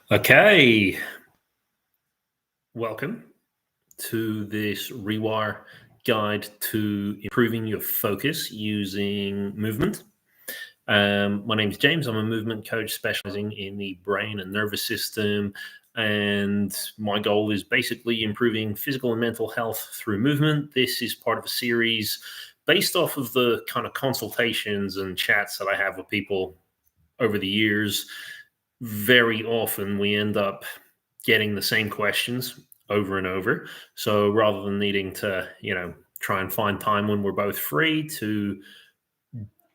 Okay, welcome to this Rewire guide to improving your focus using movement. My name is James. I'm a movement coach specializing in the brain and nervous system. And my goal is basically improving physical and mental health through movement. This is part of a series based off of the kind of consultations and chats that I have with people over the years. Very often we end up getting the same questions over and over. So rather than needing to, try and find time when we're both free to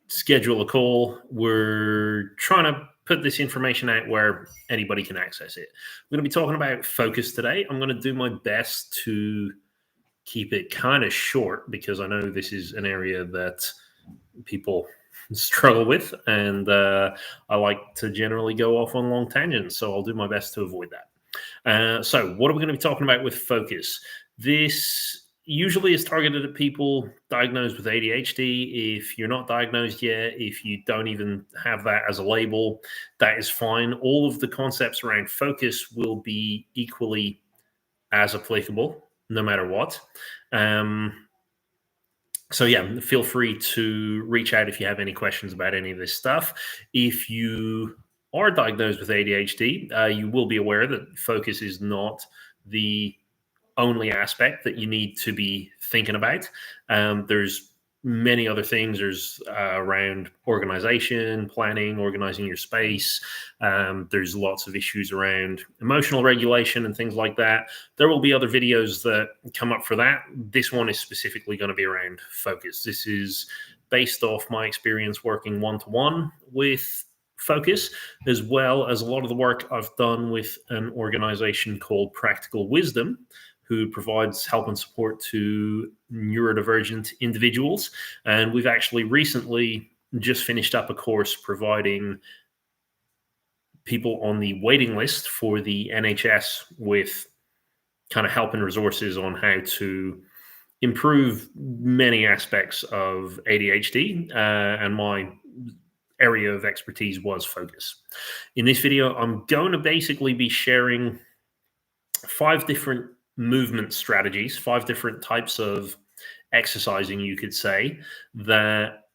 schedule a call, we're trying to put this information out where anybody can access it. We're going to be talking about focus today. I'm going to do my best to keep it kind of short because I know this is an area that people struggle with, and I like to generally go off on long tangents, so I'll do my best to avoid that. So, what are we going to be talking about with focus? This usually is targeted at people diagnosed with ADHD. If you're not diagnosed yet, if you don't even have that as a label, that is fine. All of the concepts around focus will be equally as applicable, no matter what. So yeah, feel free to reach out if you have any questions about any of this stuff. If you are diagnosed with ADHD, you will be aware that focus is not the only aspect that you need to be thinking about. There's many other things. There's around organization, planning, organizing your space. There's lots of issues around emotional regulation and things like that. There will be other videos that come up for that. This one is specifically going to be around focus. This is based off my experience working one-to-one with focus, as well as a lot of the work I've done with an organization called Practical Wisdom, who provides help and support to neurodivergent individuals. And we've actually recently just finished up a course providing people on the waiting list for the NHS with kind of help and resources on how to improve many aspects of ADHD. And my area of expertise was focus. In this video, I'm going to basically be sharing 5 different movement strategies, 5 different types of exercising, you could say, that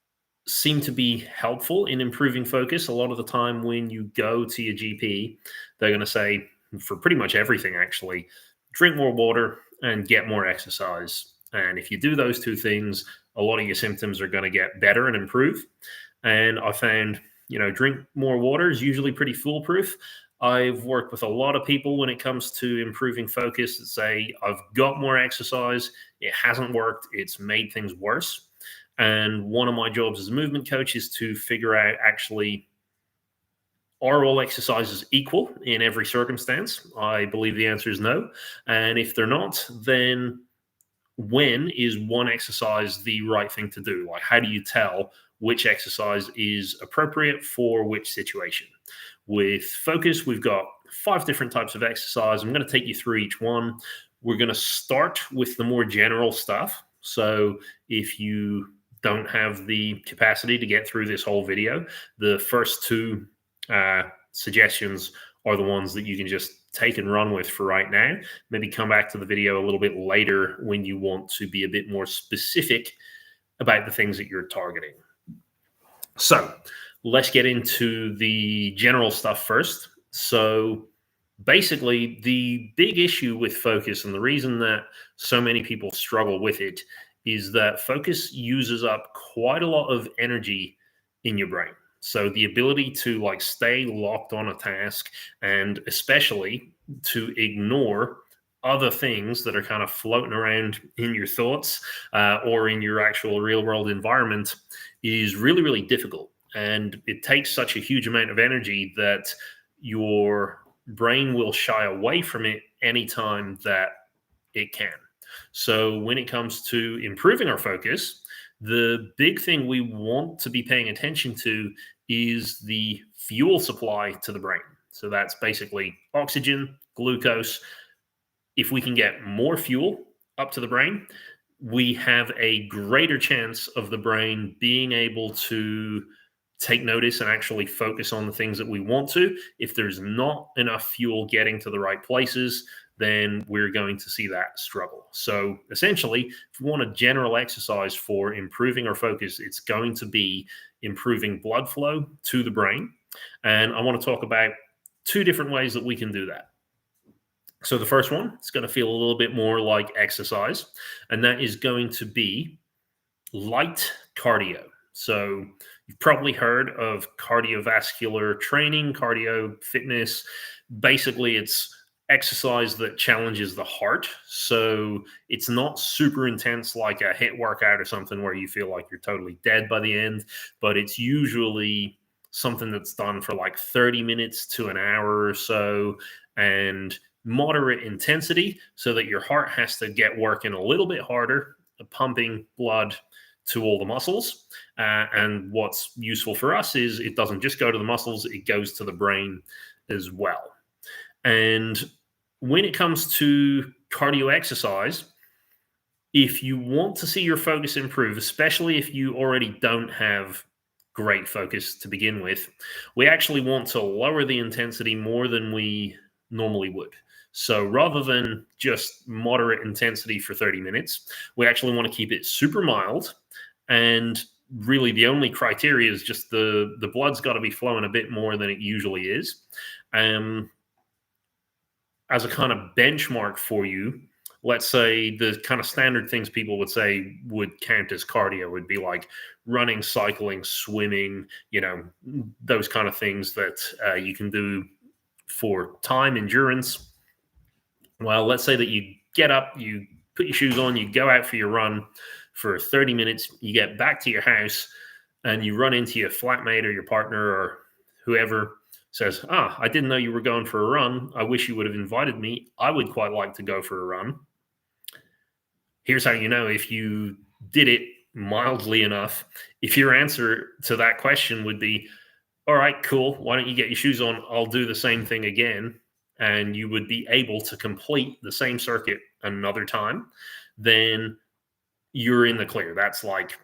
seem to be helpful in improving focus. A lot of the time, when you go to your GP, they're going to say, for pretty much everything, actually, drink more water and get more exercise. And if you do those 2 things, a lot of your symptoms are going to get better and improve. And I found, drink more water is usually pretty foolproof. I've worked with a lot of people when it comes to improving focus that say, I've got more exercise, it hasn't worked, it's made things worse. And one of my jobs as a movement coach is to figure out actually, are all exercises equal in every circumstance? I believe the answer is no. And if they're not, then when is one exercise the right thing to do? Like, how do you tell which exercise is appropriate for which situation? With focus, we've got 5 different types of exercise. I'm going to take you through each one. We're going to start with the more general stuff. So if you don't have the capacity to get through this whole video, the first 2 suggestions are the ones that you can just take and run with for right now. Maybe come back to the video a little bit later when you want to be a bit more specific about the things that you're targeting. So let's get into the general stuff first. So basically, the big issue with focus and the reason that so many people struggle with it is that focus uses up quite a lot of energy in your brain. So the ability to stay locked on a task, and especially to ignore other things that are kind of floating around in your thoughts or in your actual real world environment is really, really difficult. And it takes such a huge amount of energy that your brain will shy away from it anytime that it can. So when it comes to improving our focus, the big thing we want to be paying attention to is the fuel supply to the brain. So that's basically oxygen, glucose. If we can get more fuel up to the brain, we have a greater chance of the brain being able to take notice and actually focus on the things that we want to. If there's not enough fuel getting to the right places, then we're going to see that struggle. So essentially, if we want a general exercise for improving our focus, it's going to be improving blood flow to the brain. And I want to talk about two different ways that we can do that. So the first one, it's going to feel a little bit more like exercise, and that is going to be light cardio. So you've probably heard of cardiovascular training, cardio fitness. Basically, it's exercise that challenges the heart. So it's not super intense like a HIIT workout or something where you feel like you're totally dead by the end, but it's usually something that's done for like 30 minutes to an hour or so, and moderate intensity so that your heart has to get working a little bit harder, pumping blood to all the muscles. And what's useful for us is it doesn't just go to the muscles, it goes to the brain as well. And when it comes to cardio exercise, if you want to see your focus improve, especially if you already don't have great focus to begin with, we actually want to lower the intensity more than we normally would. So rather than just moderate intensity for 30 minutes, we actually want to keep it super mild. And really the only criteria is just the blood's got to be flowing a bit more than it usually is. As a kind of benchmark for you, let's say the kind of standard things people would say would count as cardio would be like running, cycling, swimming, those kind of things that you can do for time endurance. Well, let's say that you get up, you put your shoes on, you go out for your run for 30 minutes, you get back to your house and you run into your flatmate or your partner or whoever says, I didn't know you were going for a run. I wish you would have invited me. I would quite like to go for a run. Here's how you know if you did it mildly enough. If your answer to that question would be, all right, cool, why don't you get your shoes on? I'll do the same thing again. And you would be able to complete the same circuit another time, then you're in the clear. That's like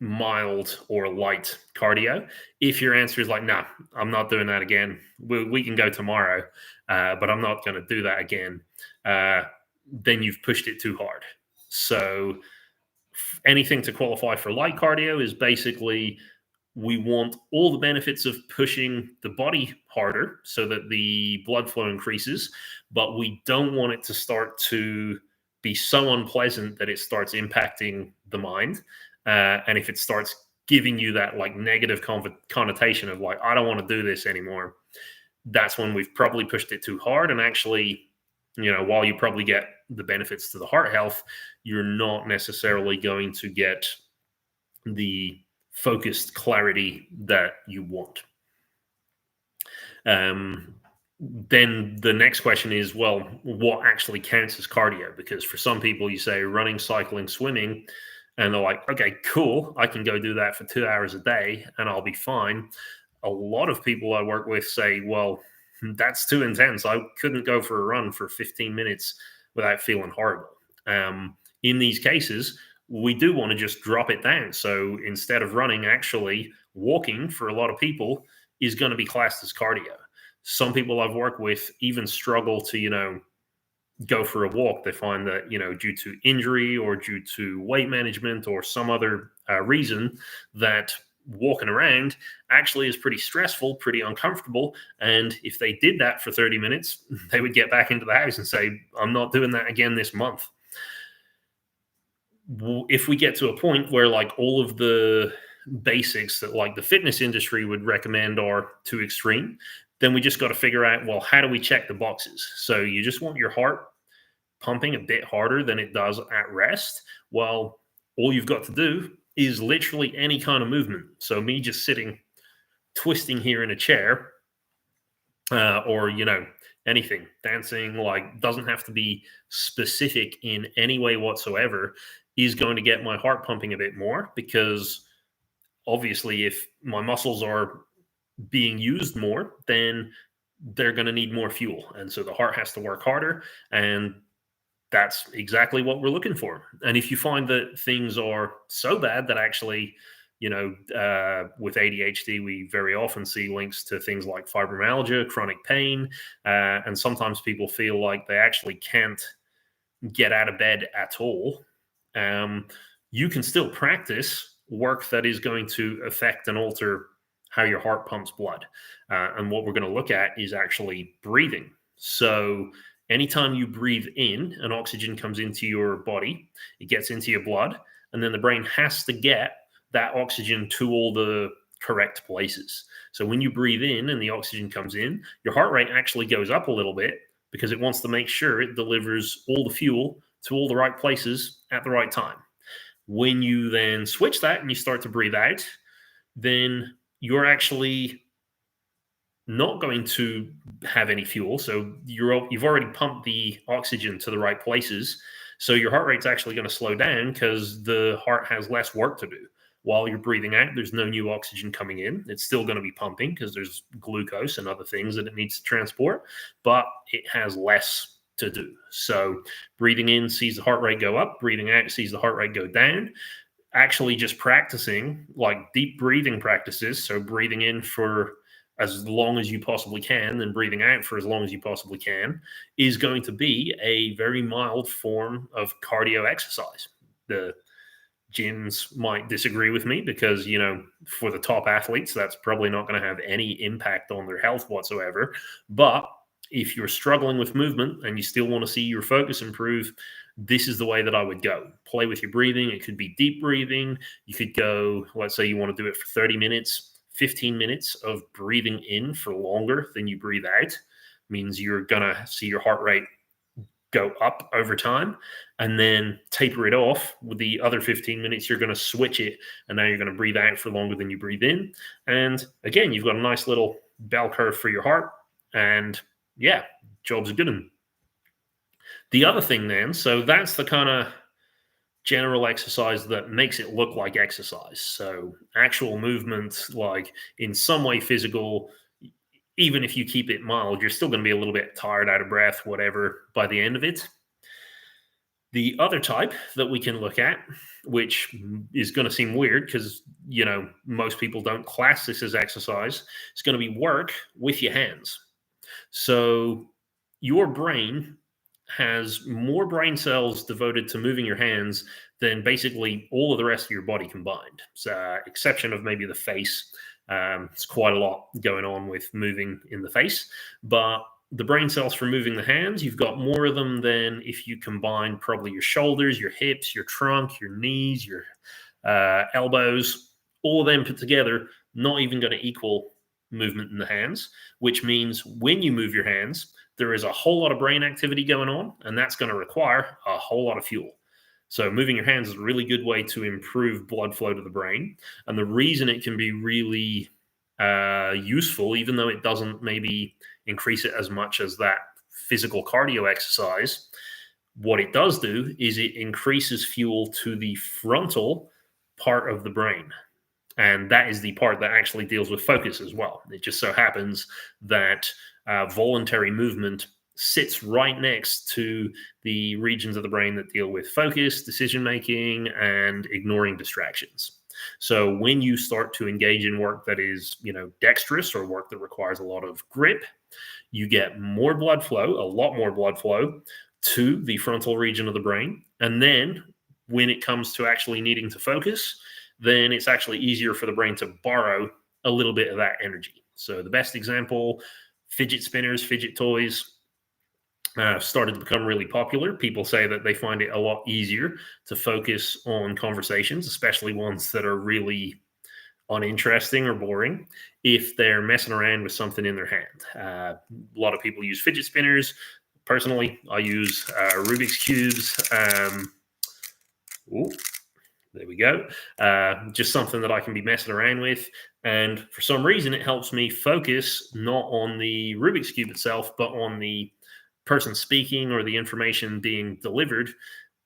mild or light cardio. If your answer is like, no, I'm not doing that again, we can go tomorrow, but I'm not going to do that again, then you've pushed it too hard. So anything to qualify for light cardio is basically we want all the benefits of pushing the body harder so that the blood flow increases, but we don't want it to start to be so unpleasant that it starts impacting the mind. And if it starts giving you that like negative connotation of like, I don't want to do this anymore, that's when we've probably pushed it too hard. And actually, while you probably get the benefits to the heart health, you're not necessarily going to get the focused clarity that you want. Then the next question is, well, what actually counts as cardio? Because for some people, you say running, cycling, swimming, and they're like, okay, cool, I can go do that for 2 hours a day and I'll be fine. A lot of people I work with say, well, that's too intense. I couldn't go for a run for 15 minutes without feeling horrible. In these cases, we do want to just drop it down. So instead of running, actually walking for a lot of people is going to be classed as cardio. Some people I've worked with even struggle to, go for a walk. They find that, due to injury or due to weight management or some other reason, that walking around actually is pretty stressful, pretty uncomfortable. And if they did that for 30 minutes, they would get back into the house and say, I'm not doing that again this month. If we get to a point where like all of the basics that like the fitness industry would recommend are too extreme, then we just got to figure out, well, how do we check the boxes? So you just want your heart pumping a bit harder than it does at rest. Well, all you've got to do is literally any kind of movement. So me just sitting, twisting here in a chair, or, anything, dancing, like doesn't have to be specific in any way whatsoever, is going to get my heart pumping a bit more, because obviously if my muscles are being used more, then they're going to need more fuel. And so the heart has to work harder. And that's exactly what we're looking for. And if you find that things are so bad that actually With ADHD, we very often see links to things like fibromyalgia, chronic pain, and sometimes people feel like they actually can't get out of bed at all. You can still practice work that is going to affect and alter how your heart pumps blood. And what we're going to look at is actually breathing. So, anytime you breathe in and oxygen comes into your body, it gets into your blood, and then the brain has to get that oxygen to all the correct places. So, when you breathe in and the oxygen comes in, your heart rate actually goes up a little bit because it wants to make sure it delivers all the fuel to all the right places at the right time. When you then switch that and you start to breathe out, then you're actually not going to have any fuel. So you've already pumped the oxygen to the right places. So your heart rate's actually going to slow down because the heart has less work to do. While you're breathing out, there's no new oxygen coming in. It's still going to be pumping because there's glucose and other things that it needs to transport, but it has less to do. So breathing in sees the heart rate go up, breathing out sees the heart rate go down. Actually, just practicing like deep breathing practices, so breathing in for as long as you possibly can, then breathing out for as long as you possibly can, is going to be a very mild form of cardio exercise. The gyms might disagree with me because, for the top athletes, that's probably not going to have any impact on their health whatsoever. But if you're struggling with movement and you still want to see your focus improve, this is the way that I would go. Play with your breathing. It could be deep breathing. You could go, let's say you want to do it for 30 minutes, 15 minutes of breathing in for longer than you breathe out. Means you're going to see your heart rate go up over time, and then taper it off. With the other 15 minutes, you're going to switch it, and now you're going to breathe out for longer than you breathe in. And again, you've got a nice little bell curve for your heart, and yeah, job's a good one. The other thing then, so that's the kind of general exercise that makes it look like exercise. So actual movement, like in some way physical, even if you keep it mild, you're still going to be a little bit tired, out of breath, whatever, by the end of it. The other type that we can look at, which is going to seem weird because, most people don't class this as exercise, is going to be work with your hands. So your brain has more brain cells devoted to moving your hands than basically all of the rest of your body combined. So, exception of maybe the face. It's quite a lot going on with moving in the face, but the brain cells for moving the hands, you've got more of them than if you combine probably your shoulders, your hips, your trunk, your knees, your elbows, all of them put together, not even going to equal movement in the hands, which means when you move your hands, there is a whole lot of brain activity going on, and that's going to require a whole lot of fuel. So moving your hands is a really good way to improve blood flow to the brain. And the reason it can be really useful, even though it doesn't maybe increase it as much as that physical cardio exercise, what it does do is it increases fuel to the frontal part of the brain. And that is the part that actually deals with focus as well. It just so happens that voluntary movement sits right next to the regions of the brain that deal with focus, decision making, and ignoring distractions. So when you start to engage in work that is, dexterous, or work that requires a lot of grip, you get more blood flow, a lot more blood flow to the frontal region of the brain. And then when it comes to actually needing to focus, then it's actually easier for the brain to borrow a little bit of that energy. So the best example, fidget spinners, fidget toys, started to become really popular. People say that they find it a lot easier to focus on conversations, especially ones that are really uninteresting or boring, if they're messing around with something in their hand. A lot of people use fidget spinners. Personally, I use Rubik's Cubes. There we go. Just something that I can be messing around with. And for some reason, it helps me focus not on the Rubik's Cube itself, but on the person speaking or the information being delivered,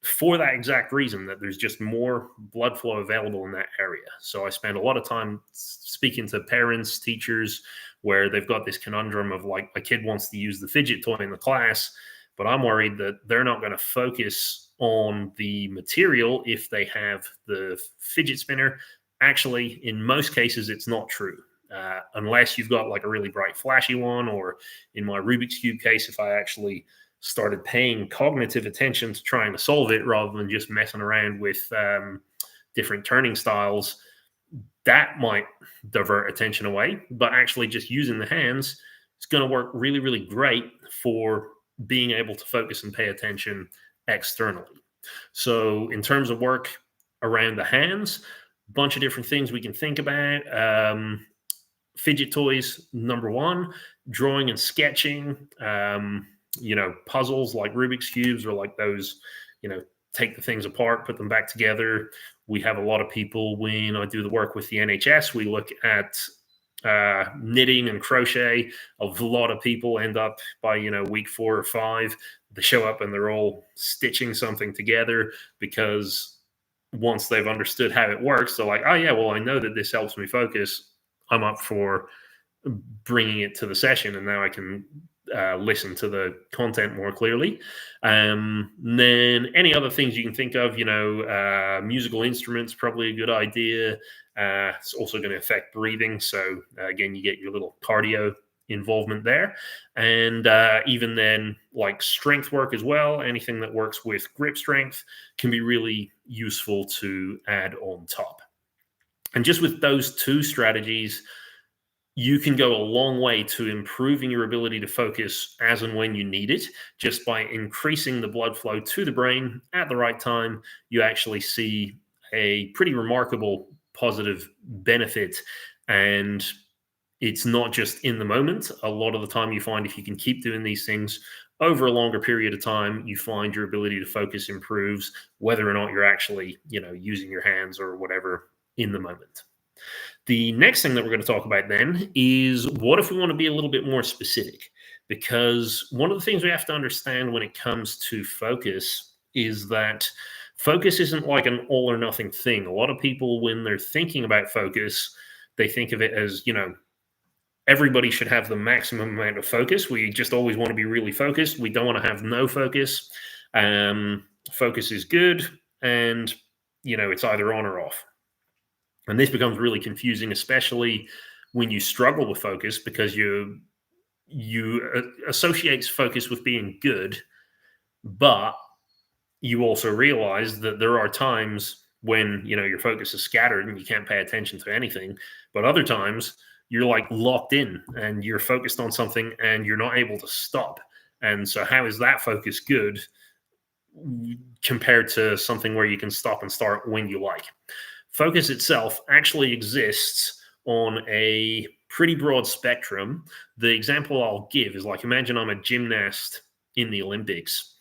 for that exact reason, that there's just more blood flow available in that area. So I spend a lot of time speaking to parents, teachers, where they've got this conundrum of like, my kid wants to use the fidget toy in the class, but I'm worried that they're not going to focus on the material if they have the fidget spinner Actually, in most cases, it's not true. Unless you've got like a really bright, flashy one, or in my Rubik's Cube case, if I actually started paying cognitive attention to trying to solve it rather than just messing around with different turning styles, that might divert attention away. But actually, just using the hands is going to work really, really great for being able to focus and pay attention externally. So, in terms of work around the hands, a bunch of different things we can think about. Fidget toys, number one, drawing and sketching, puzzles like Rubik's Cubes, or like those, take the things apart, put them back together. We have a lot of people, when I do the work with the NHS, we look at knitting and crochet. A lot of people end up by, week 4 or 5, they show up and they're all stitching something together, because once they've understood how it works, they're like, oh yeah, well, I know that this helps me focus. I'm up for bringing it to the session, and now I can listen to the content more clearly. Then any other things you can think of, musical instruments, probably a good idea. It's also going to affect breathing. So again, you get your little cardio involvement there. And even then, like strength work as well, anything that works with grip strength can be really useful to add on top. And just with those two strategies, you can go a long way to improving your ability to focus as and when you need it. Just by increasing the blood flow to the brain at the right time, you actually see a pretty remarkable positive benefit. And it's not just in the moment. A lot of the time, you find if you can keep doing these things over a longer period of time, you find your ability to focus improves, whether or not you're actually, using your hands or whatever in the moment. The next thing that we're going to talk about then is, what if we want to be a little bit more specific? Because one of the things we have to understand when it comes to focus is that focus isn't like an all or nothing thing. A lot of people, when they're thinking about focus, they think of it as, everybody should have the maximum amount of focus. We just always want to be really focused. We don't want to have no focus. Focus is good, and, it's either on or off. And this becomes really confusing, especially when you struggle with focus, because you associate focus with being good, but you also realize that there are times when, your focus is scattered and you can't pay attention to anything. But other times you're like locked in and you're focused on something and you're not able to stop. And so how is that focus good compared to something where you can stop and start when you like? Focus itself actually exists on a pretty broad spectrum. The example I'll give is, like, imagine I'm a gymnast in the Olympics.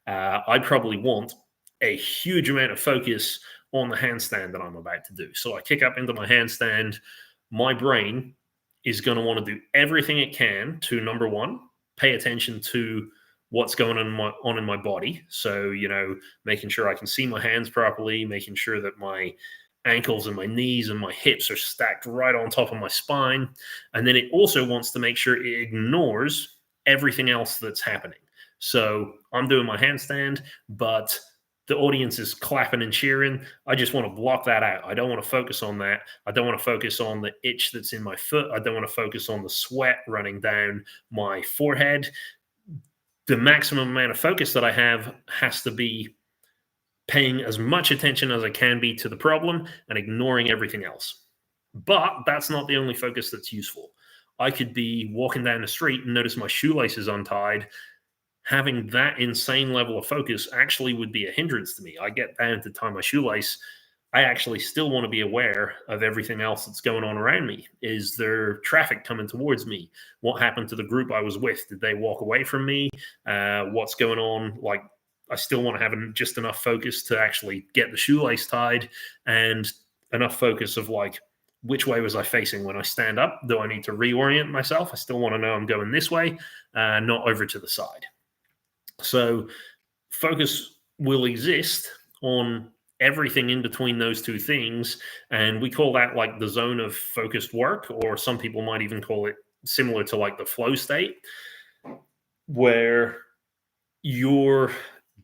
I probably want a huge amount of focus on the handstand that I'm about to do. So I kick up into my handstand. My brain is going to want to do everything it can to, number one, pay attention to what's going on in my body. So, making sure I can see my hands properly, making sure that my ankles and my knees and my hips are stacked right on top of my spine. And then it also wants to make sure it ignores everything else that's happening. So I'm doing my handstand, but the audience is clapping and cheering. I just want to block that out. I don't want to focus on that. I don't want to focus on the itch that's in my foot. I don't want to focus on the sweat running down my forehead. The maximum amount of focus that I have has to be paying as much attention as I can be to the problem and ignoring everything else. But that's not the only focus that's useful. I could be walking down the street and notice my shoelace is untied. Having that insane level of focus actually would be a hindrance to me. I get down to tie my shoelace. I actually still want to be aware of everything else that's going on around me. Is there traffic coming towards me? What happened to the group I was with? Did they walk away from me? What's going on? Like, I still want to have just enough focus to actually get the shoelace tied, and enough focus of, like, which way was I facing when I stand up? Do I need to reorient myself? I still want to know I'm going this way, not over to the side. So focus will exist on everything in between those two things. And we call that like the zone of focused work, or some people might even call it similar to like the flow state, where you're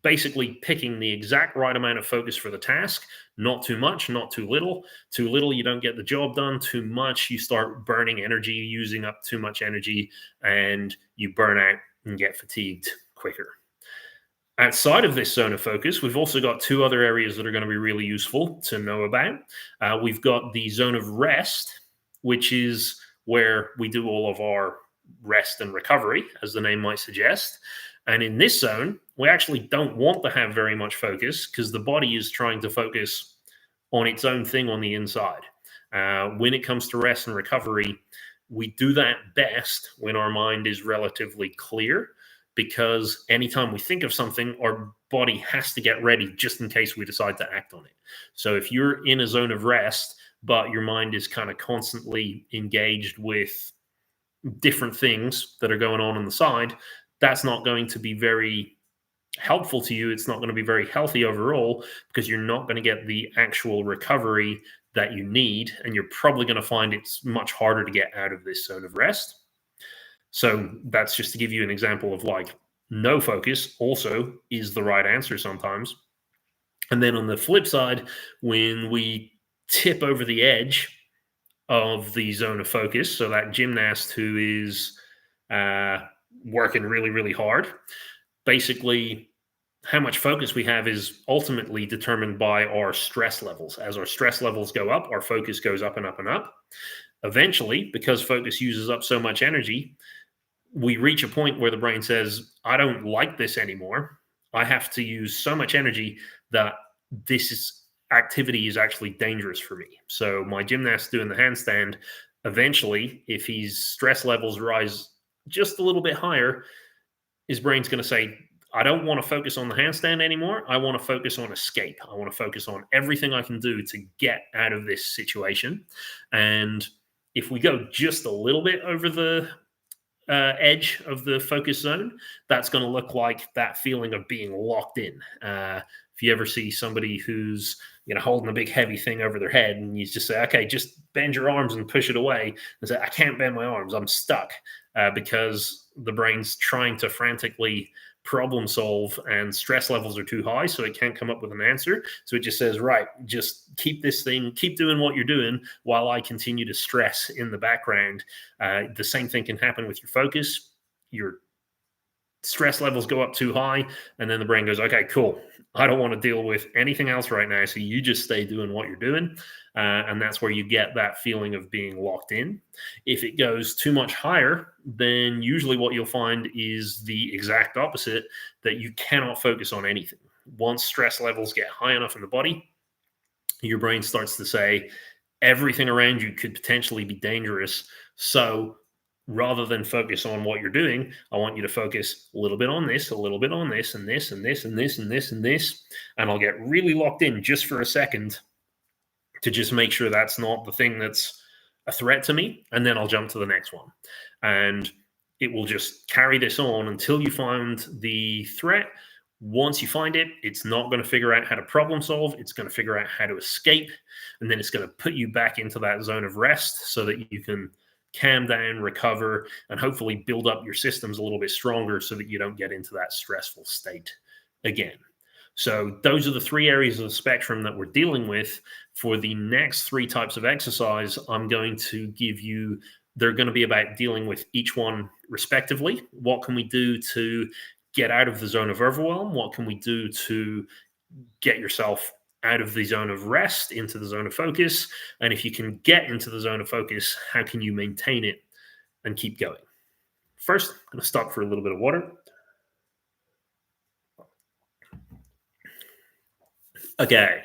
basically picking the exact right amount of focus for the task, not too much, not too little. Too little, you don't get the job done. Too much, you start burning energy, using up too much energy, and you burn out and get fatigued quicker. Outside of this zone of focus, we've also got two other areas that are going to be really useful to know about. We've got the zone of rest, which is where we do all of our rest and recovery, as the name might suggest. And in this zone, we actually don't want to have very much focus because the body is trying to focus on its own thing on the inside. When it comes to rest and recovery, we do that best when our mind is relatively clear, because anytime we think of something, our body has to get ready just in case we decide to act on it. So if you're in a zone of rest, but your mind is kind of constantly engaged with different things that are going on the side, that's not going to be very helpful to you. It's not going to be very healthy overall, because you're not going to get the actual recovery that you need, and you're probably going to find it's much harder to get out of this zone of rest. So that's just to give you an example of like no focus also is the right answer sometimes. And then on the flip side, when we tip over the edge of the zone of focus, so that gymnast who is working really, really hard, basically how much focus we have is ultimately determined by our stress levels. As our stress levels go up, our focus goes up and up and up. Eventually, because focus uses up so much energy, we reach a point where the brain says, I don't like this anymore. I have to use so much energy that activity is actually dangerous for me. So my gymnast doing the handstand, eventually, if his stress levels rise just a little bit higher, his brain's going to say, I don't want to focus on the handstand anymore. I want to focus on escape. I want to focus on everything I can do to get out of this situation. And if we go just a little bit over the edge of the focus zone, that's going to look like that feeling of being locked in. If you ever see somebody who's holding a big heavy thing over their head, and you just say, okay, just bend your arms and push it away, and say, I can't bend my arms, I'm stuck, because the brain's trying to frantically problem solve and stress levels are too high, so it can't come up with an answer. So it just says, right, just keep doing what you're doing while I continue to stress in the background. The same thing can happen with your focus. Your stress levels go up too high, and then the brain goes, okay, cool, I don't want to deal with anything else right now, so you just stay doing what you're doing. And that's where you get that feeling of being locked in. If it goes too much higher, then usually what you'll find is the exact opposite, that you cannot focus on anything. Once stress levels get high enough in the body, your brain starts to say everything around you could potentially be dangerous. So rather than focus on what you're doing, I want you to focus a little bit on this, a little bit on this, and this, and this, and this, and this, and this. And I'll get really locked in just for a second to just make sure that's not the thing that's a threat to me. And then I'll jump to the next one. And it will just carry this on until you find the threat. Once you find it, it's not going to figure out how to problem solve. It's going to figure out how to escape. And then it's going to put you back into that zone of rest so that you can calm down, recover, and hopefully build up your systems a little bit stronger so that you don't get into that stressful state again. So those are the three areas of the spectrum that we're dealing with. For the next three types of exercise, I'm going to give you, they're going to be about dealing with each one respectively. What can we do to get out of the zone of overwhelm? What can we do to get yourself out of the zone of rest into the zone of focus? And if you can get into the zone of focus, how can you maintain it and keep going? First, I'm going to stop for a little bit of water. Okay,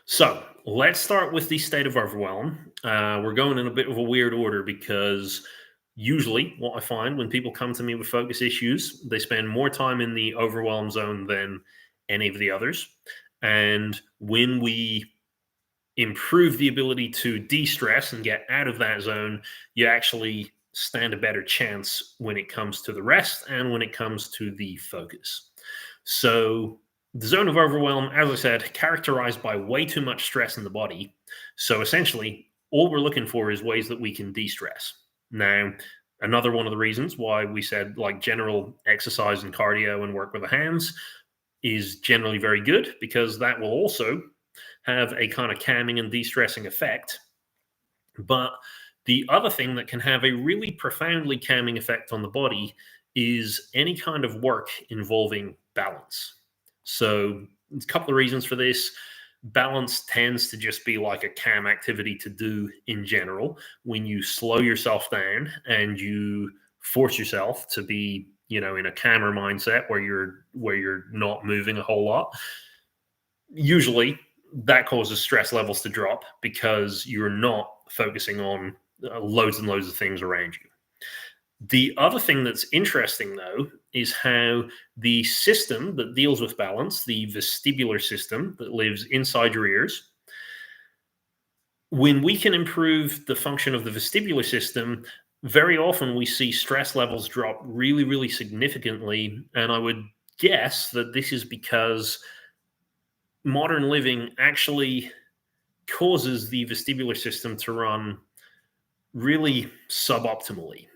so let's start with the state of overwhelm. We're going in a bit of a weird order because usually what I find when people come to me with focus issues, they spend more time in the overwhelm zone than any of the others. And when we improve the ability to de-stress and get out of that zone, you actually stand a better chance when it comes to the rest and when it comes to the focus. So the zone of overwhelm, as I said, characterized by way too much stress in the body. So essentially, all we're looking for is ways that we can de-stress. Now, another one of the reasons why we said like general exercise and cardio and work with the hands, is generally very good, because that will also have a kind of calming and de-stressing effect. But the other thing that can have a really profoundly calming effect on the body is any kind of work involving balance. So, a couple of reasons for this. Balance tends to just be like a calm activity to do in general. When you slow yourself down and you force yourself to be, in a calmer mindset where you're not moving a whole lot, usually that causes stress levels to drop because you're not focusing on loads and loads of things around you. The other thing that's interesting, though, is how the system that deals with balance, the vestibular system that lives inside your ears, when we can improve the function of the vestibular system, very often we see stress levels drop really, really significantly. And I would guess that this is because modern living actually causes the vestibular system to run really suboptimally.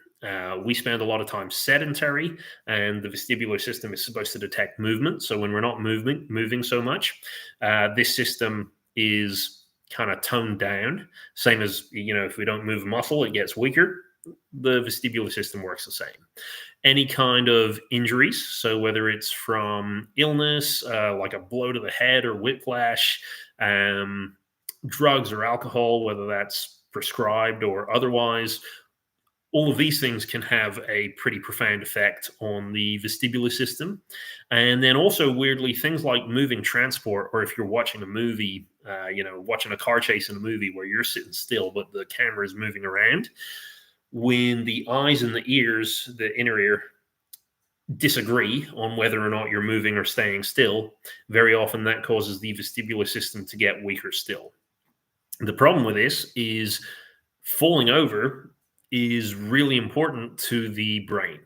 We spend a lot of time sedentary, and the vestibular system is supposed to detect movement. So when we're not moving so much, this system is kind of toned down. Same as, if we don't move a muscle, it gets weaker. The vestibular system works the same. Any kind of injuries, so whether it's from illness, like a blow to the head or whiplash, drugs or alcohol, whether that's prescribed or otherwise, all of these things can have a pretty profound effect on the vestibular system. And then also, weirdly, things like moving transport, or if you're watching a movie, watching a car chase in a movie where you're sitting still, but the camera is moving around, when the eyes and the ears, the inner ear, disagree on whether or not you're moving or staying still, very often that causes the vestibular system to get weaker still. The problem with this is falling over is really important to the brain.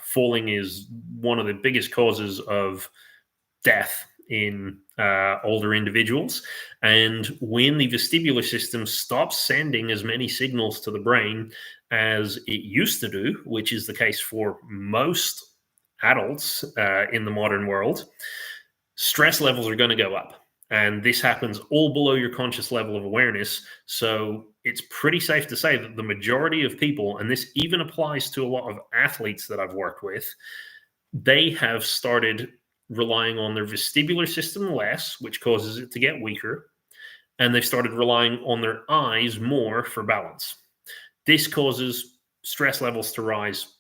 Falling is one of the biggest causes of death in older individuals. And when the vestibular system stops sending as many signals to the brain as it used to do, which is the case for most adults in the modern world, stress levels are going to go up. And this happens all below your conscious level of awareness. So it's pretty safe to say that the majority of people, and this even applies to a lot of athletes that I've worked with, they have started relying on their vestibular system less, which causes it to get weaker. And they've started relying on their eyes more for balance. This causes stress levels to rise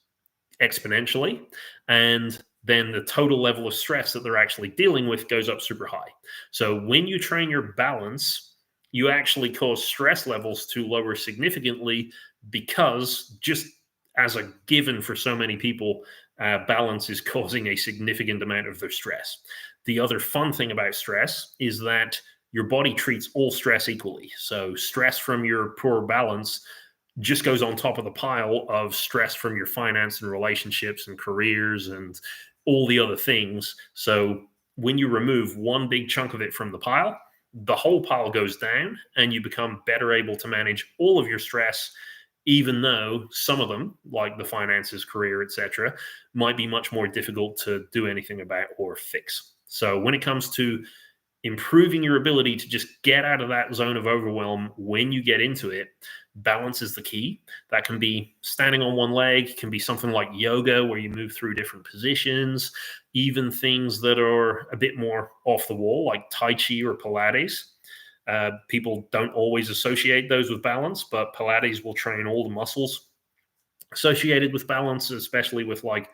exponentially. And then the total level of stress that they're actually dealing with goes up super high. So when you train your balance, you actually cause stress levels to lower significantly, because just as a given for so many people, balance is causing a significant amount of their stress. The other fun thing about stress is that your body treats all stress equally. So stress from your poor balance just goes on top of the pile of stress from your finance and relationships and careers and all the other things. So when you remove one big chunk of it from the pile, the whole pile goes down and you become better able to manage all of your stress, even though some of them, like the finances, career, etc., might be much more difficult to do anything about or fix. So when it comes to improving your ability to just get out of that zone of overwhelm when you get into it, balance is the key. That can be standing on one leg, can be something like yoga where you move through different positions, even things that are a bit more off the wall like Tai Chi or Pilates. People don't always associate those with balance, but Pilates will train all the muscles associated with balance, especially with like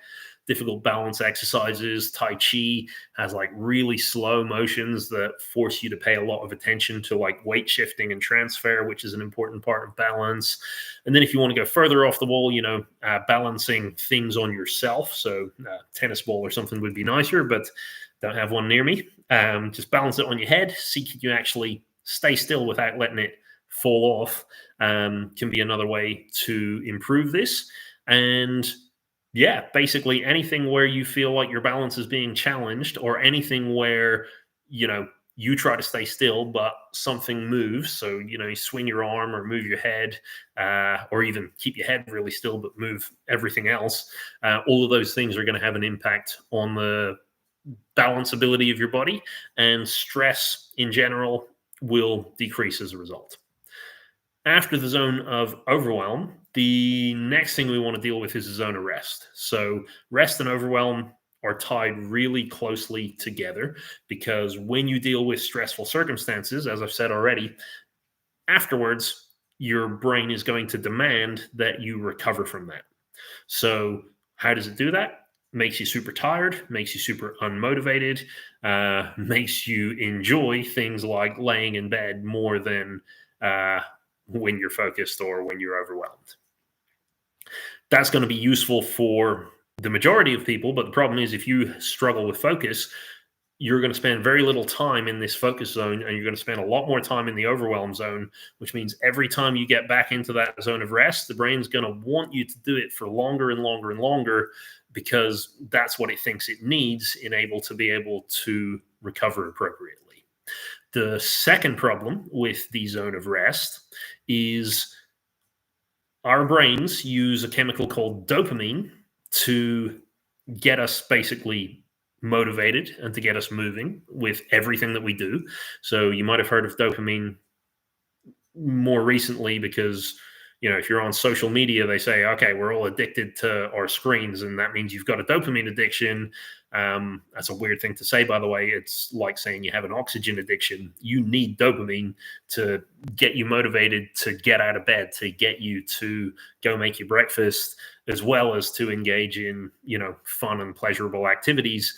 difficult balance exercises. Tai Chi has like really slow motions that force you to pay a lot of attention to like weight shifting and transfer, which is an important part of balance. And then if you want to go further off the wall, balancing things on yourself. So tennis ball or something would be nicer, but don't have one near me. Just balance it on your head. See, can you actually stay still without letting it fall off? Can be another way to improve this. And yeah, basically anything where you feel like your balance is being challenged, or anything where, you try to stay still, but something moves. So, you swing your arm or move your head, or even keep your head really still, but move everything else. All of those things are going to have an impact on the balanceability of your body, and stress in general will decrease as a result. After the zone of overwhelm, the next thing we want to deal with is a zone of rest. So, rest and overwhelm are tied really closely together because when you deal with stressful circumstances, as I've said already, afterwards, your brain is going to demand that you recover from that. So, how does it do that? Makes you super tired, makes you super unmotivated, makes you enjoy things like laying in bed more than when you're focused or when you're overwhelmed. That's going to be useful for the majority of people, but the problem is if you struggle with focus, you're going to spend very little time in this focus zone and you're going to spend a lot more time in the overwhelm zone, which means every time you get back into that zone of rest, the brain's going to want you to do it for longer and longer and longer because that's what it thinks it needs in able to be able to recover appropriately. The second problem with the zone of rest is our brains use a chemical called dopamine to get us basically motivated and to get us moving with everything that we do. So you might have heard of dopamine more recently because if you're on social media, they say, okay, we're all addicted to our screens, and that means you've got a dopamine addiction. That's a weird thing to say, by the way. It's like saying you have an oxygen addiction. You need dopamine to get you motivated, to get out of bed, to get you to go make your breakfast, as well as to engage in, fun and pleasurable activities.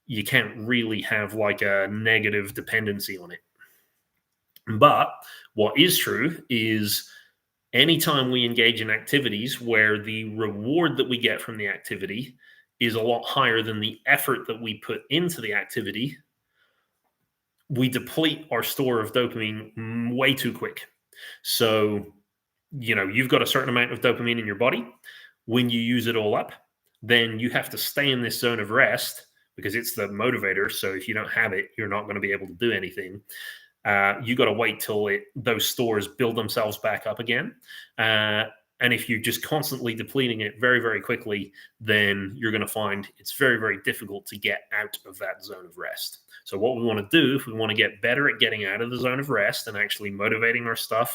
You can't really have like a negative dependency on it. But what is true is anytime we engage in activities where the reward that we get from the activity is a lot higher than the effort that we put into the activity, we deplete our store of dopamine way too quick. So, you've got a certain amount of dopamine in your body. When you use it all up, then you have to stay in this zone of rest because it's the motivator. So if you don't have it, you're not going to be able to do anything. You got to wait till those stores build themselves back up again. And if you're just constantly depleting it very, very quickly, then you're going to find it's very, very difficult to get out of that zone of rest. So what we want to do, if we want to get better at getting out of the zone of rest and actually motivating ourselves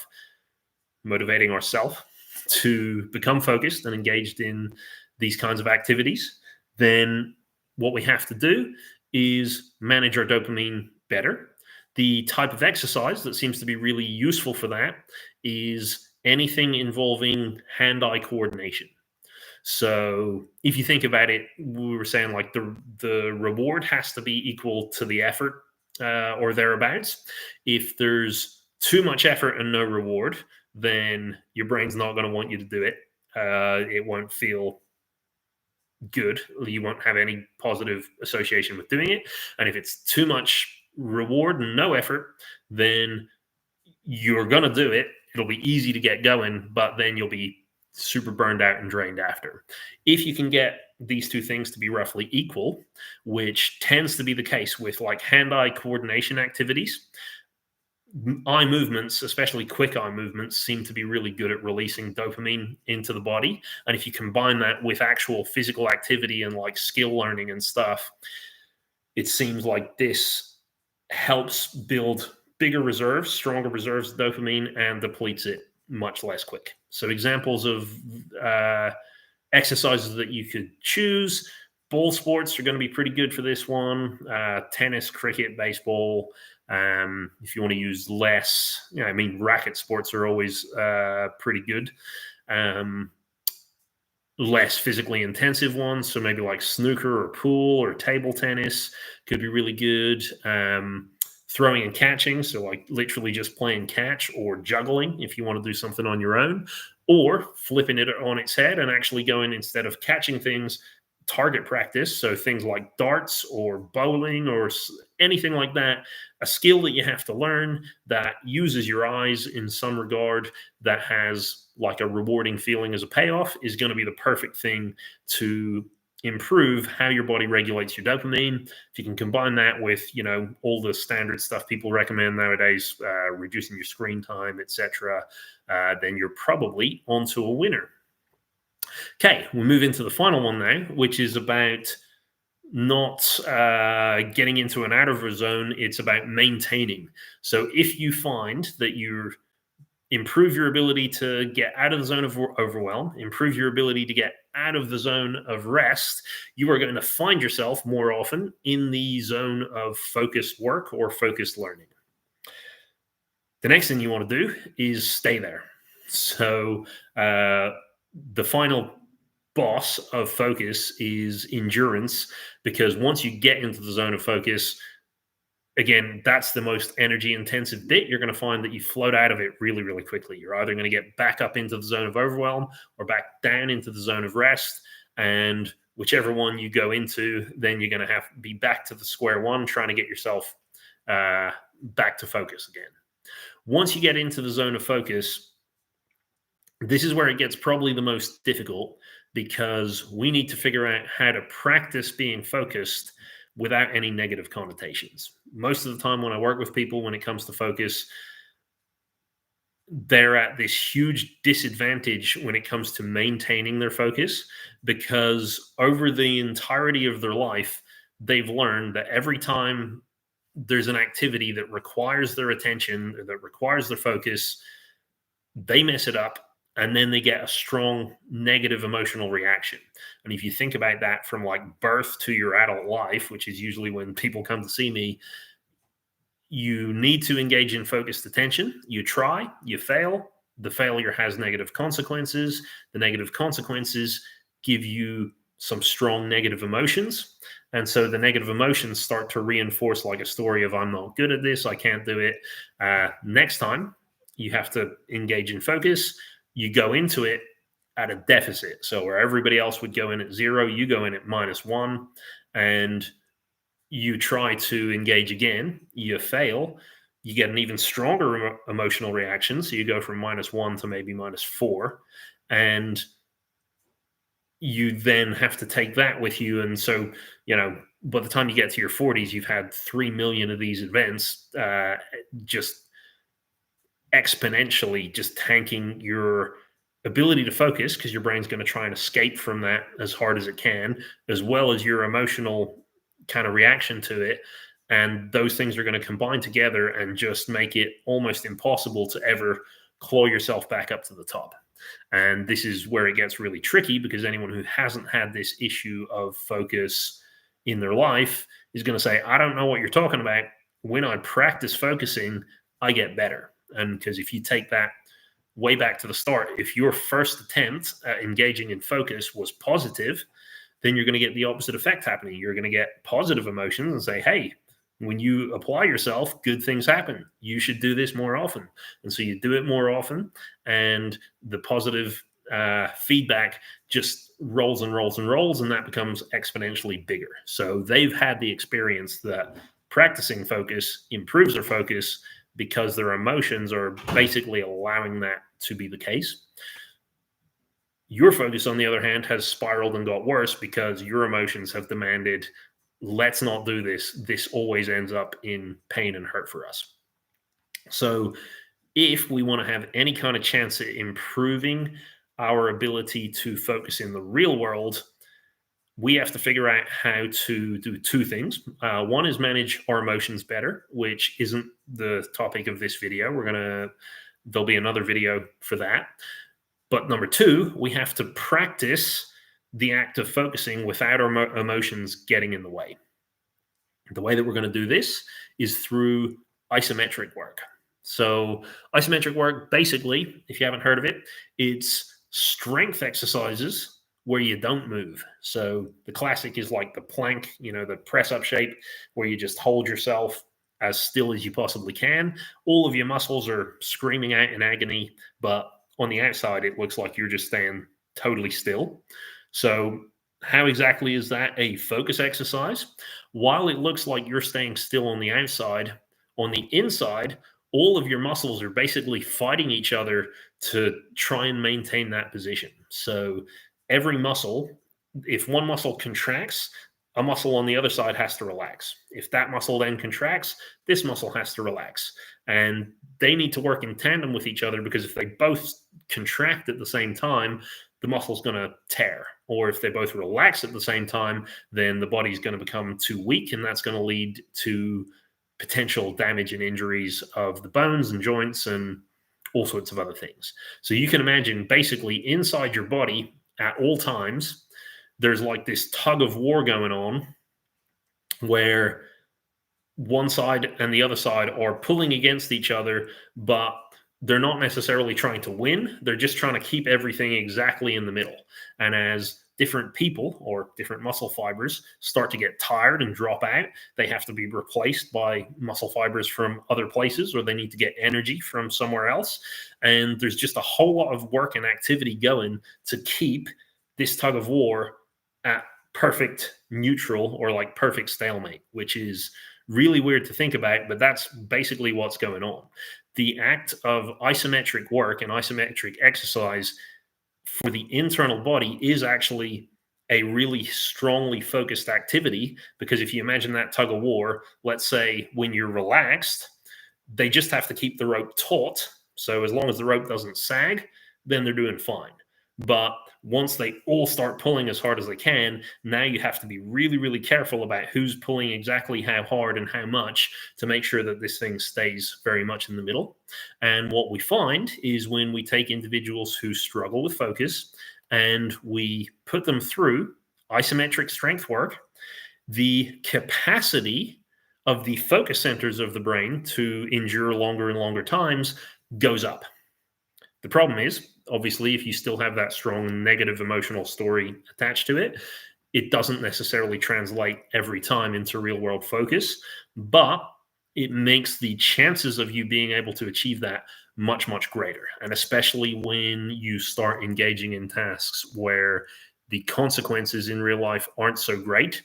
to become focused and engaged in these kinds of activities, then what we have to do is manage our dopamine better. The type of exercise that seems to be really useful for that is anything involving hand-eye coordination. So if you think about it, we were saying like the reward has to be equal to the effort or thereabouts. If there's too much effort and no reward, then your brain's not going to want you to do it. It won't feel good. You won't have any positive association with doing it. And if it's too much reward and no effort, then you're going to do it. It'll be easy to get going, but then you'll be super burned out and drained after. If you can get these two things to be roughly equal, which tends to be the case with like hand-eye coordination activities, eye movements, especially quick eye movements, seem to be really good at releasing dopamine into the body. And if you combine that with actual physical activity and like skill learning and stuff, it seems like this helps build bigger reserves, stronger reserves of dopamine, and depletes it much less quick. So examples of exercises that you could choose. Ball sports are going to be pretty good for this one. Tennis, cricket, baseball. If you want to use less, racket sports are always pretty good. Less physically intensive ones, so maybe like snooker or pool or table tennis could be really good. Throwing and catching, so like literally just playing catch, or juggling if you want to do something on your own, or flipping it on its head and actually going, instead of catching things, target practice. So things like darts or bowling or anything like that, a skill that you have to learn that uses your eyes in some regard, that has like a rewarding feeling as a payoff, is going to be the perfect thing to improve how your body regulates your dopamine. If you can combine that with, all the standard stuff people recommend nowadays, reducing your screen time, etc., then you're probably onto a winner. Okay, we'll move into the final one now, which is about not getting into an out of a zone. It's about maintaining. So if you find that you improve your ability to get out of the zone of overwhelm, improve your ability to get out of the zone of rest, you are going to find yourself more often in the zone of focused work or focused learning. The next thing you want to do is stay there. So the final boss of focus is endurance, because once you get into the zone of focus, again, that's the most energy intensive bit. You're going to find that you float out of it really, really quickly. You're either going to get back up into the zone of overwhelm or back down into the zone of rest. And whichever one you go into, then you're going to have to be back to the square one, trying to get yourself back to focus again. Once you get into the zone of focus, this is where it gets probably the most difficult, because we need to figure out how to practice being focused without any negative connotations. Most of the time when I work with people, when it comes to focus, they're at this huge disadvantage when it comes to maintaining their focus, because over the entirety of their life, they've learned that every time there's an activity that requires their attention, that requires their focus, they mess it up, and then they get a strong negative emotional reaction. And if you think about that from like birth to your adult life, which is usually when people come to see me, you need to engage in focused attention. You try, you fail. The failure has negative consequences. The negative consequences give you some strong negative emotions. And so the negative emotions start to reinforce like a story of, I'm not good at this, I can't do it. Next time you have to engage in focus, you go into it at a deficit. So where everybody else would go in at 0, you go in at -1, and you try to engage again, you fail, you get an even stronger emotional reaction. So you go from -1 to maybe -4, and you then have to take that with you. And so, by the time you get to your 40s, you've had 3 million of these events, just exponentially just tanking your ability to focus, because your brain's going to try and escape from that as hard as it can, as well as your emotional kind of reaction to it. And those things are going to combine together and just make it almost impossible to ever claw yourself back up to the top. And this is where it gets really tricky, because anyone who hasn't had this issue of focus in their life is going to say, I don't know what you're talking about. When I practice focusing, I get better. And because if you take that way back to the start, if your first attempt at engaging in focus was positive, then you're going to get the opposite effect happening. You're going to get positive emotions and say, hey, when you apply yourself, good things happen. You should do this more often. And so you do it more often, and the positive feedback just rolls and rolls and rolls, and that becomes exponentially bigger. So they've had the experience that practicing focus improves their focus, because their emotions are basically allowing that to be the case. Your focus, on the other hand, has spiraled and got worse because your emotions have demanded, let's not do this. This always ends up in pain and hurt for us. So if we want to have any kind of chance at improving our ability to focus in the real world, we have to figure out how to do 2 things. One is manage our emotions better, which isn't the topic of this video. There'll be another video for that. But number 2, we have to practice the act of focusing without our emotions getting in the way. The way that we're going to do this is through isometric work. So isometric work, basically, if you haven't heard of it, it's strength exercises where you don't move. So the classic is like the plank, the press up shape, where you just hold yourself as still as you possibly can. All of your muscles are screaming out in agony, but on the outside, it looks like you're just staying totally still. So how exactly is that a focus exercise? While it looks like you're staying still on the outside, on the inside, all of your muscles are basically fighting each other to try and maintain that position. So every muscle, if one muscle contracts, a muscle on the other side has to relax. If that muscle then contracts, this muscle has to relax. And they need to work in tandem with each other, because if they both contract at the same time, the muscle's going to tear. Or if they both relax at the same time, then the body's going to become too weak, and that's going to lead to potential damage and injuries of the bones and joints and all sorts of other things. So you can imagine basically inside your body at all times, there's like this tug of war going on where one side and the other side are pulling against each other, but they're not necessarily trying to win. They're just trying to keep everything exactly in the middle. And as different people or different muscle fibers start to get tired and drop out, they have to be replaced by muscle fibers from other places, or they need to get energy from somewhere else. And there's just a whole lot of work and activity going to keep this tug of war at perfect neutral, or like perfect stalemate, which is really weird to think about, but that's basically what's going on. The act of isometric work and isometric exercise for the internal body is actually a really strongly focused activity, because if you imagine that tug of war, let's say when you're relaxed, they just have to keep the rope taut. So as long as the rope doesn't sag, then they're doing fine. But once they all start pulling as hard as they can, now you have to be really, really careful about who's pulling exactly how hard and how much to make sure that this thing stays very much in the middle. And what we find is when we take individuals who struggle with focus and we put them through isometric strength work, the capacity of the focus centers of the brain to endure longer and longer times goes up. The problem is, obviously, if you still have that strong negative emotional story attached to it, it doesn't necessarily translate every time into real world focus, but it makes the chances of you being able to achieve that much, much greater. And especially when you start engaging in tasks where the consequences in real life aren't so great,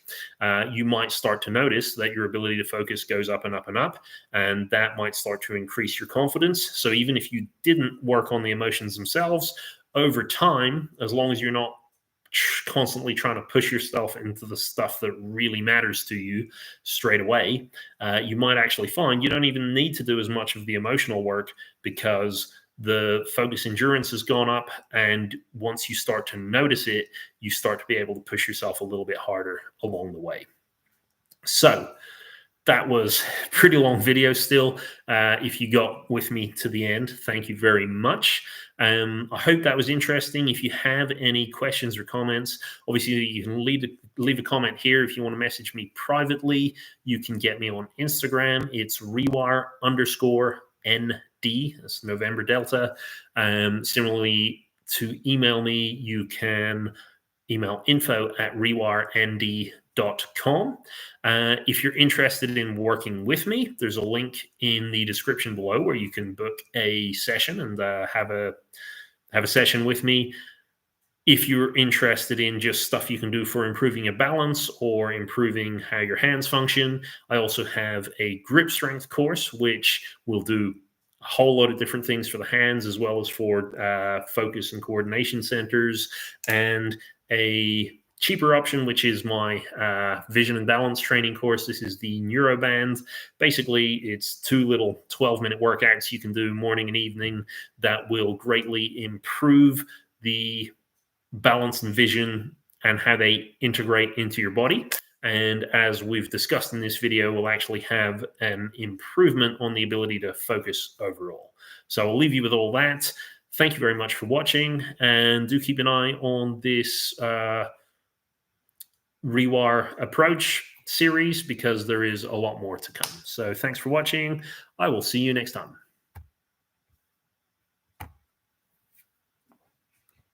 you might start to notice that your ability to focus goes up and up and up, and that might start to increase your confidence. So even if you didn't work on the emotions themselves, over time, as long as you're not constantly trying to push yourself into the stuff that really matters to you straight away, you might actually find you don't even need to do as much of the emotional work, because the focus endurance has gone up, and once you start to notice it, you start to be able to push yourself a little bit harder along the way. So that was a pretty long video still. If you got with me to the end, thank you very much. I hope that was interesting. If you have any questions or comments, obviously you can leave a comment here. If you want to message me privately, you can get me on Instagram. It's rewire_ND. That's November Delta. Similarly, to email me, you can email info@rewirend.com. If you're interested in working with me, there's a link in the description below where you can book a session and have a session with me. If you're interested in just stuff you can do for improving your balance or improving how your hands function, I also have a grip strength course, which will do a whole lot of different things for the hands, as well as for focus and coordination centers, and a cheaper option, which is my vision and balance training course. This is the Neuroband. Basically, it's 2 little 12-minute workouts you can do morning and evening that will greatly improve the balance and vision and how they integrate into your body. And as we've discussed in this video, we'll actually have an improvement on the ability to focus overall. So I'll leave you with all that. Thank you very much for watching, and do keep an eye on this Rewire approach series, because there is a lot more to come. So thanks for watching. I will see you next time.